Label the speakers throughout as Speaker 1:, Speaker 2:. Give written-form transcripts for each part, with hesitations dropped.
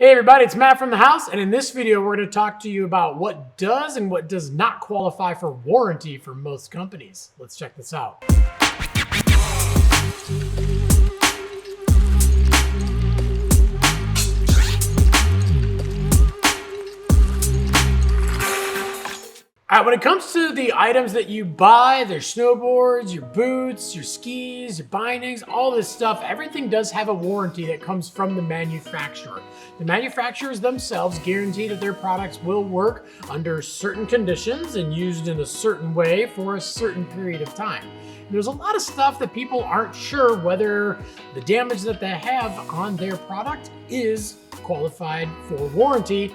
Speaker 1: Hey everybody, it's Matt from the house, and in this video we're going to talk to you about what does and what does not qualify for warranty for most companies. Let's check this out. All right, when it comes to the items that you buy, their snowboards, your boots, your skis, your bindings, all this stuff, everything does have a warranty that comes from the manufacturer. The manufacturers themselves guarantee that their products will work under certain conditions and used in a certain way for a certain period of time. And there's a lot of stuff that people aren't sure whether the damage that they have on their product is qualified for warranty.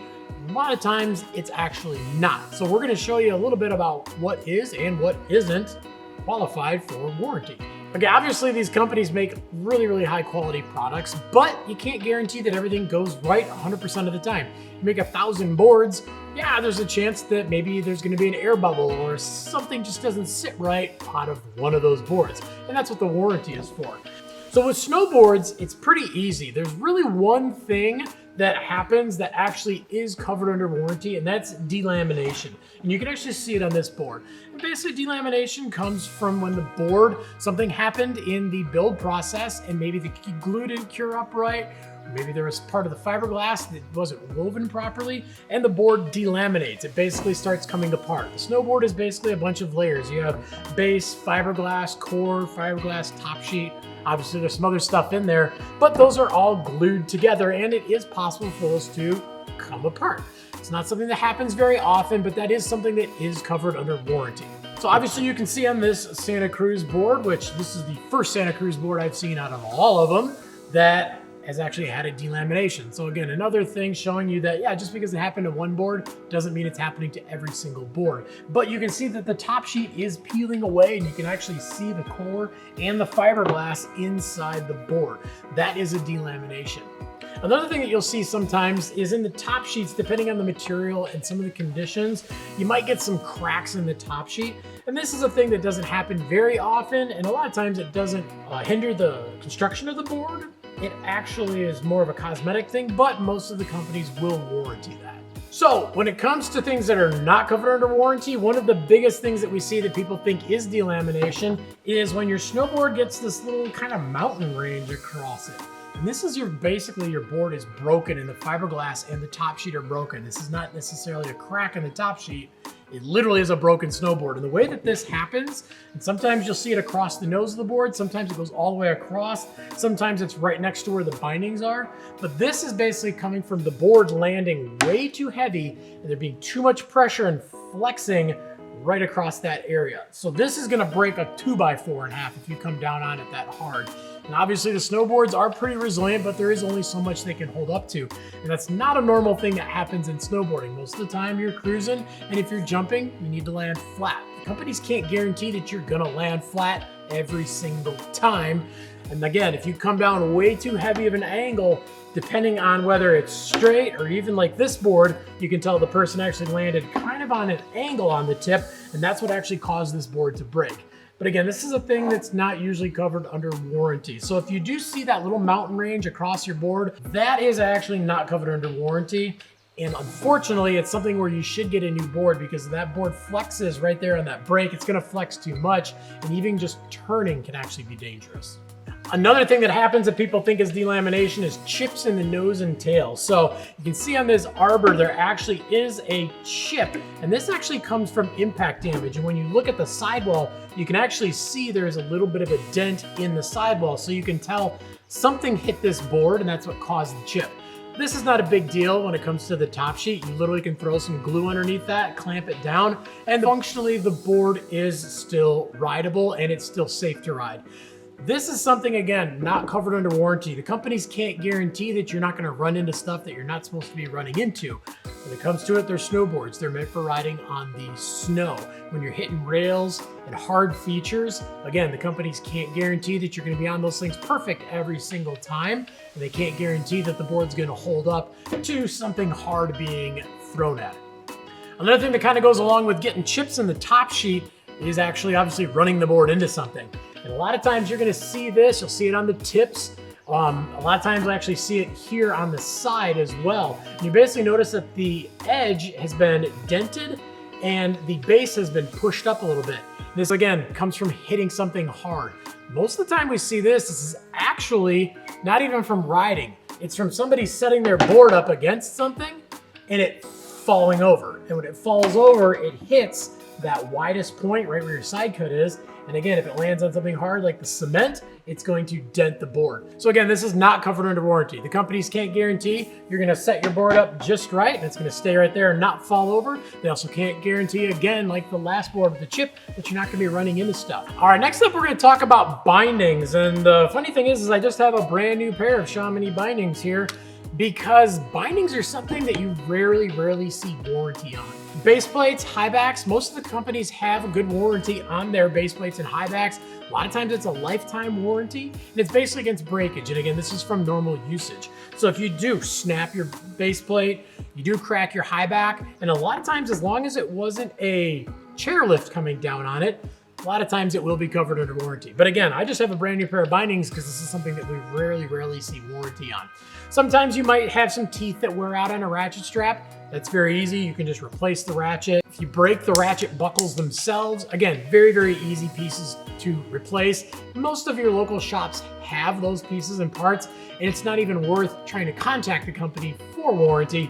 Speaker 1: A lot of times it's actually not. So we're going to show you a little bit about what is and what isn't qualified for warranty. Okay, obviously these companies make really high quality products, but you can't guarantee that everything goes right 100% of the time. You make 1,000 boards, yeah, there's a chance that maybe there's going to be an air bubble or something just doesn't sit right out of one of those boards. And that's what the warranty is for. So with snowboards, it's pretty easy. There's really one thing that happens that actually is covered under warranty, and that's delamination. And you can actually see it on this board. And basically delamination comes from when the board, something happened in the build process and maybe the glue didn't cure up right, or maybe there was part of the fiberglass that wasn't woven properly, and the board delaminates. It basically starts coming apart. The snowboard is basically a bunch of layers. You have base, fiberglass, core, fiberglass, top sheet. Obviously there's some other stuff in there, but those are all glued together and it is possible for those to come apart. It's not something that happens very often, but that is something that is covered under warranty. So obviously you can see on this Santa Cruz board, which this is the first Santa Cruz board I've seen out of all of them, that has actually had a delamination. So again, another thing showing you that, yeah, just because it happened to one board doesn't mean it's happening to every single board. But you can see that the top sheet is peeling away and you can actually see the core and the fiberglass inside the board. That is a delamination. Another thing that you'll see sometimes is in the top sheets, depending on the material and some of the conditions, you might get some cracks in the top sheet. And this is a thing that doesn't happen very often, and a lot of times it doesn't hinder the construction of the board. It actually is more of a cosmetic thing, but most of the companies will warranty that. So when it comes to things that are not covered under warranty, one of the biggest things that we see that people think is delamination is when your snowboard gets this little kind of mountain range across it. And this is basically your board is broken and the fiberglass and the top sheet are broken. This is not necessarily a crack in the top sheet. It literally is a broken snowboard. And the way that this happens, and sometimes you'll see it across the nose of the board, sometimes it goes all the way across, sometimes it's right next to where the bindings are. But this is basically coming from the board landing way too heavy and there being too much pressure and flexing right across that area. So this is gonna break a 2x4 in half if you come down on it that hard. And obviously the snowboards are pretty resilient, but there is only so much they can hold up to. And that's not a normal thing that happens in snowboarding. Most of the time you're cruising, and if you're jumping, you need to land flat. The companies can't guarantee that you're gonna land flat every single time. And again, if you come down way too heavy of an angle, depending on whether it's straight or even like this board, you can tell the person actually landed kind of on an angle on the tip, and that's what actually caused this board to break. But again, this is a thing that's not usually covered under warranty. So if you do see that little mountain range across your board, that is actually not covered under warranty. And unfortunately, it's something where you should get a new board because that board flexes right there on that break. It's gonna flex too much, and even just turning can actually be dangerous. Another thing that happens that people think is delamination is chips in the nose and tail. So you can see on this arbor, there actually is a chip, and this actually comes from impact damage. And when you look at the sidewall, you can actually see there's a little bit of a dent in the sidewall. So you can tell something hit this board and that's what caused the chip. This is not a big deal when it comes to the top sheet. You literally can throw some glue underneath that, clamp it down, and functionally the board is still rideable and it's still safe to ride. This is something, again, not covered under warranty. The companies can't guarantee that you're not gonna run into stuff that you're not supposed to be running into. When it comes to it, they're snowboards. They're meant for riding on the snow. When you're hitting rails and hard features, again, the companies can't guarantee that you're gonna be on those things perfect every single time, and they can't guarantee that the board's gonna hold up to something hard being thrown at it. Another thing that kind of goes along with getting chips in the top sheet is actually obviously running the board into something. And a lot of times you're gonna see this, you'll see it on the tips A lot of times I actually see it here on the side as well. And you basically notice that the edge has been dented and the base has been pushed up a little bit. This again comes from hitting something hard. Most of the time we see this is actually not even from riding. It's from somebody setting their board up against something and it falling over. And when it falls over, it hits that widest point right where your side cut is. And again, if it lands on something hard like the cement, it's going to dent the board. So again, this is not covered under warranty. The companies can't guarantee you're gonna set your board up just right and it's gonna stay right there and not fall over. They also can't guarantee, again, like the last board with the chip, that you're not gonna be running into stuff. All right, next up, we're gonna talk about bindings. And the funny thing is I just have a brand new pair of Chamonix bindings here because bindings are something that you rarely see warranty on. Base plates, high backs, most of the companies have a good warranty on their base plates and high backs. A lot of times it's a lifetime warranty and it's basically against breakage. And again, this is from normal usage. So if you do snap your base plate, you do crack your high back, and a lot of times as long as it wasn't a chairlift coming down on it, a lot of times it will be covered under warranty. But again, I just have a brand new pair of bindings because this is something that we rarely see warranty on. Sometimes you might have some teeth that wear out on a ratchet strap. That's very easy. You can just replace the ratchet. If you break the ratchet buckles themselves, again, very easy pieces to replace. Most of your local shops have those pieces and parts, and it's not even worth trying to contact the company for warranty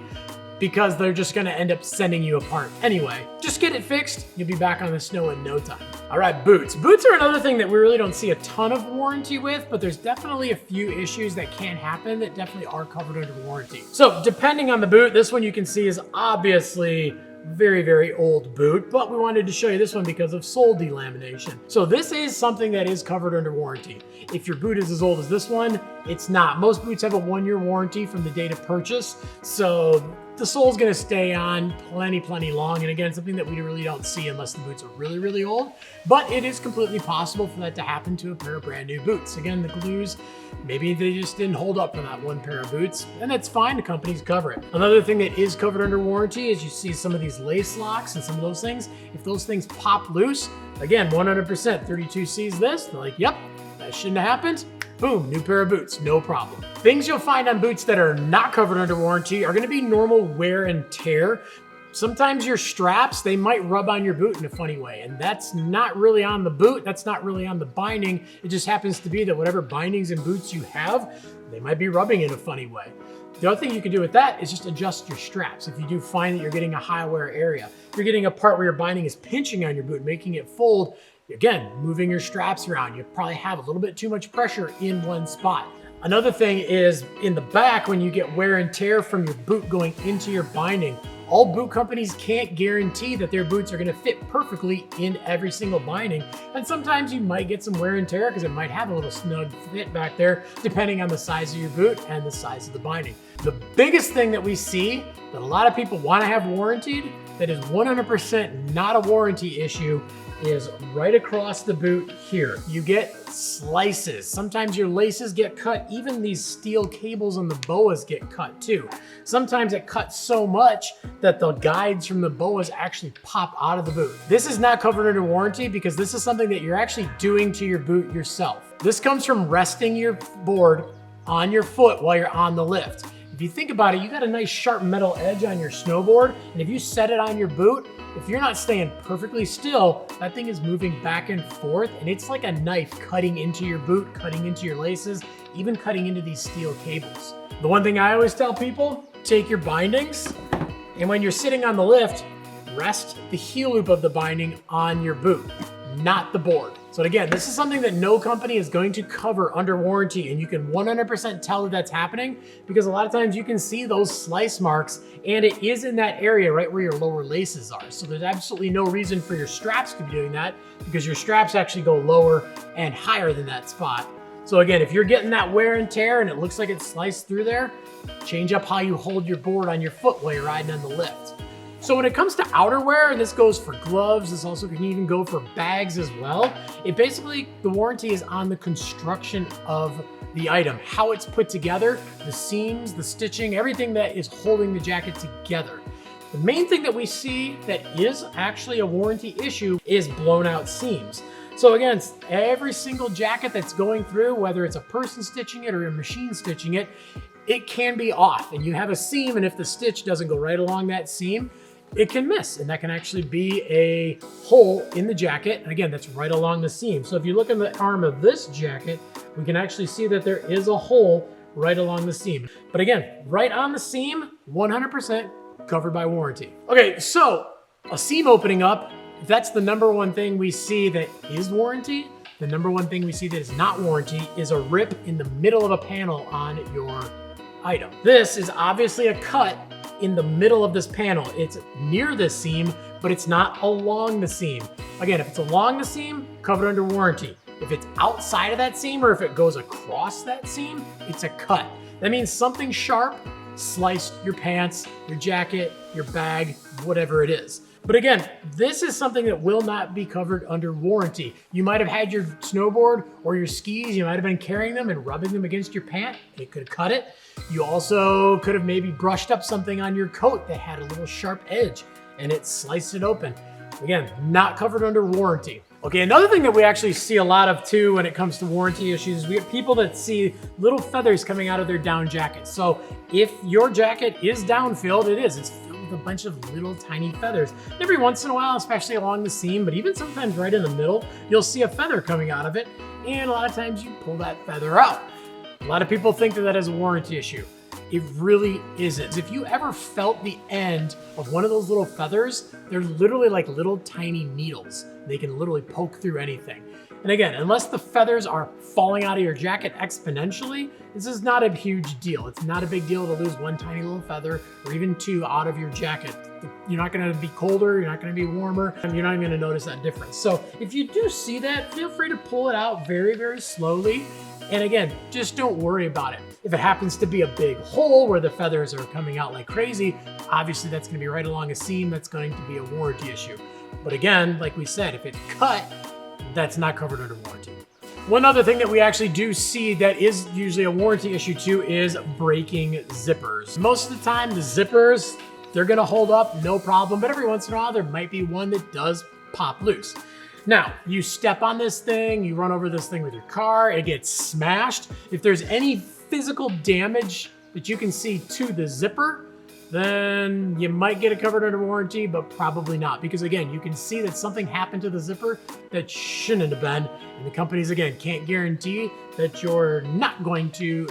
Speaker 1: because they're just gonna end up sending you a part anyway. Just get it fixed, you'll be back on the snow in no time. All right, boots. Boots are another thing that we really don't see a ton of warranty with, but there's definitely a few issues that can happen that definitely are covered under warranty. So depending on the boot, this one you can see is obviously very old boot, but we wanted to show you this one because of sole delamination. So this is something that is covered under warranty. If your boot is as old as this one, it's not. Most boots have a 1-year warranty from the date of purchase, so the sole's gonna stay on plenty long. And again, something that we really don't see unless the boots are really old, but it is completely possible for that to happen to a pair of brand new boots. Again, the glues, maybe they just didn't hold up for that one pair of boots, and that's fine, the companies cover it. Another thing that is covered under warranty is you see some of these lace locks and some of those things. If those things pop loose, again, 100%, 32 sees this, they're like, yep, that shouldn't have happened. Boom, new pair of boots, no problem. Things you'll find on boots that are not covered under warranty are gonna be normal wear and tear. Sometimes your straps, they might rub on your boot in a funny way, and that's not really on the boot, that's not really on the binding. It just happens to be that whatever bindings and boots you have, they might be rubbing in a funny way. The other thing you can do with that is just adjust your straps. If you do find that you're getting a high wear area, if you're getting a part where your binding is pinching on your boot, making it fold, again, moving your straps around, you probably have a little bit too much pressure in one spot. Another thing is in the back, when you get wear and tear from your boot going into your binding, all boot companies can't guarantee that their boots are gonna fit perfectly in every single binding. And sometimes you might get some wear and tear because it might have a little snug fit back there, depending on the size of your boot and the size of the binding. The biggest thing that we see that a lot of people wanna have warranted, that is 100% not a warranty issue, is right across the boot here. You get slices. Sometimes your laces get cut. Even these steel cables on the boas get cut too. Sometimes it cuts so much that the guides from the boas actually pop out of the boot. This is not covered under warranty because this is something that you're actually doing to your boot yourself. This comes from resting your board on your foot while you're on the lift. If you think about it, you got a nice sharp metal edge on your snowboard, and if you set it on your boot, if you're not staying perfectly still, that thing is moving back and forth, and it's like a knife cutting into your boot, cutting into your laces, even cutting into these steel cables. The one thing I always tell people, take your bindings, and when you're sitting on the lift, rest the heel loop of the binding on your boot, not the board. So again, this is something that no company is going to cover under warranty, and you can 100% tell that that's happening because a lot of times you can see those slice marks, and it is in that area right where your lower laces are. So there's absolutely no reason for your straps to be doing that because your straps actually go lower and higher than that spot. So again, if you're getting that wear and tear and it looks like it's sliced through there, change up how you hold your board on your foot while you're riding on the lift. So when it comes to outerwear, and this goes for gloves, this also can even go for bags as well, it basically, the warranty is on the construction of the item, how it's put together, the seams, the stitching, everything that is holding the jacket together. The main thing that we see that is actually a warranty issue is blown out seams. So again, every single jacket that's going through, whether it's a person stitching it or a machine stitching it, it can be off, and you have a seam, and if the stitch doesn't go right along that seam, it can miss, and that can actually be a hole in the jacket. And again, that's right along the seam. So if you look in the arm of this jacket, we can actually see that there is a hole right along the seam. But again, right on the seam, 100% covered by warranty. Okay, so a seam opening up, that's the number one thing we see that is warranty. The number one thing we see that is not warranty is a rip in the middle of a panel on your item. This is obviously a cut in the middle of this panel. It's near this seam, but it's not along the seam. Again, if it's along the seam, covered under warranty. If it's outside of that seam or if it goes across that seam, it's a cut. That means something sharp sliced your pants, your jacket, your bag, whatever it is. But again, this is something that will not be covered under warranty. You might have had your snowboard or your skis, you might have been carrying them and rubbing them against your pant. It could have cut it. You also could have maybe brushed up something on your coat that had a little sharp edge and it sliced it open. Again, not covered under warranty. Okay, another thing that we actually see a lot of too when it comes to warranty issues, we have people that see little feathers coming out of their down jackets. So if your jacket is down filled, it's filled with a bunch of little tiny feathers. Every once in a while, especially along the seam, but even sometimes right in the middle, you'll see a feather coming out of it. And a lot of times you pull that feather out. A lot of people think that that is a warranty issue. It really isn't. If you ever felt the end of one of those little feathers, they're literally like little tiny needles. They can literally poke through anything. And again, unless the feathers are falling out of your jacket exponentially, this is not a huge deal. It's not a big deal to lose one tiny little feather or even two out of your jacket. You're not gonna be colder, you're not gonna be warmer, and you're not even gonna notice that difference. So if you do see that, feel free to pull it out very, very slowly. And again, just don't worry about it. If it happens to be a big hole where the feathers are coming out like crazy, obviously that's gonna be right along a seam, that's going to be a warranty issue. But again, like we said, if it's cut, that's not covered under warranty. One other thing that we actually do see that is usually a warranty issue too is breaking zippers. Most of the time, the zippers, they're gonna hold up, no problem, but every once in a while, there might be one that does pop loose. Now, you step on this thing, you run over this thing with your car, it gets smashed. If there's any physical damage that you can see to the zipper, then you might get it covered under warranty, but probably not. Because again, you can see that something happened to the zipper that shouldn't have been. And the companies, again, can't guarantee that you're not going to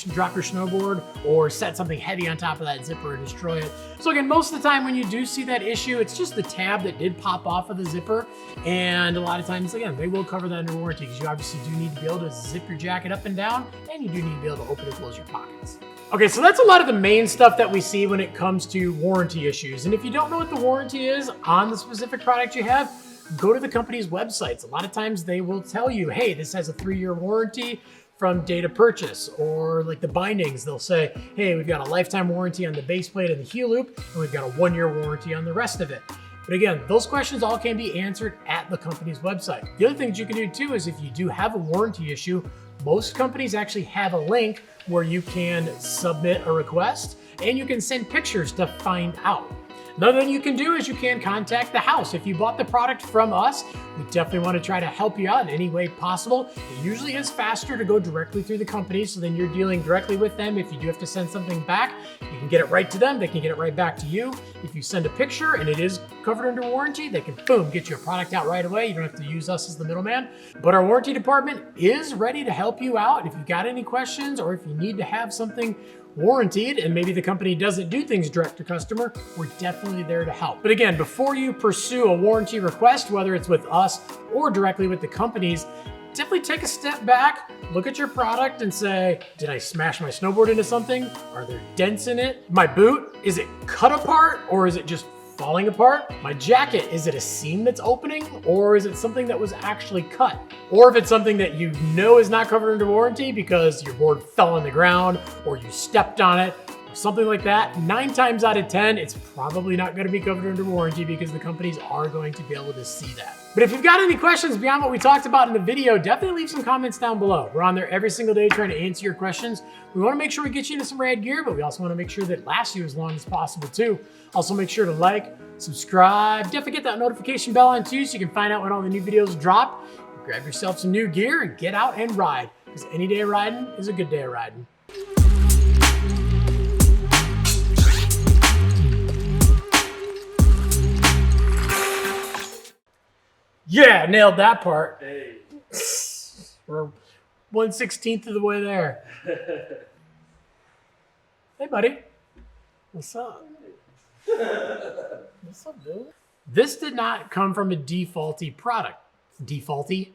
Speaker 1: drop your snowboard or set something heavy on top of that zipper and destroy it. So again, most of the time when you do see that issue, it's just the tab that did pop off of the zipper. And a lot of times, again, they will cover that under warranty because you obviously do need to be able to zip your jacket up and down, and you do need to be able to open and close your pockets. Okay, so that's a lot of the main stuff that we see when it comes to warranty issues. And if you don't know what the warranty is on the specific product you have, go to the company's websites. A lot of times they will tell you, hey, this has a 3-year warranty from date of purchase, or like the bindings, they'll say, hey, we've got a lifetime warranty on the base plate and the heel loop, and we've got a 1-year warranty on the rest of it. But again, those questions all can be answered at the company's website. The other thing that you can do too is if you do have a warranty issue, most companies actually have a link where you can submit a request and you can send pictures to find out. Another thing you can do is you can contact the house. If you bought the product from us, we definitely want to try to help you out in any way possible. It usually is faster to go directly through the company, so then you're dealing directly with them. If you do have to send something back, you can get it right to them. They can get it right back to you. If you send a picture and it is covered under warranty, they can, boom, get your product out right away. You don't have to use us as the middleman. But our warranty department is ready to help you out. If you've got any questions or if you need to have something warranted and maybe the company doesn't do things direct to customer, we're definitely there to help. But again, before you pursue a warranty request, whether it's with us or directly with the companies, definitely take a step back, look at your product and say, did I smash my snowboard into something? Are there dents in it? My boot, is it cut apart or is it just falling apart? My jacket, is it a seam that's opening or is it something that was actually cut? Or if it's something that you know is not covered under warranty because your board fell on the ground or you stepped on it, something like that, 9 times out of 10, it's probably not going to be covered under warranty because the companies are going to be able to see that. But if you've got any questions beyond what we talked about in the video, definitely leave some comments down below. We're on there every single day trying to answer your questions. We want to make sure we get you into some rad gear, but we also want to make sure that it lasts you as long as possible too. Also make sure to like, subscribe, definitely get that notification bell on too so you can find out when all the new videos drop. Grab yourself some new gear and get out and ride, because any day of riding is a good day of riding. Yeah, nailed that part.
Speaker 2: Hey.
Speaker 1: We're 1/16 of the way there. Hey, buddy. What's up? What's up, dude? This did not come from a defaulty product. Defaulty?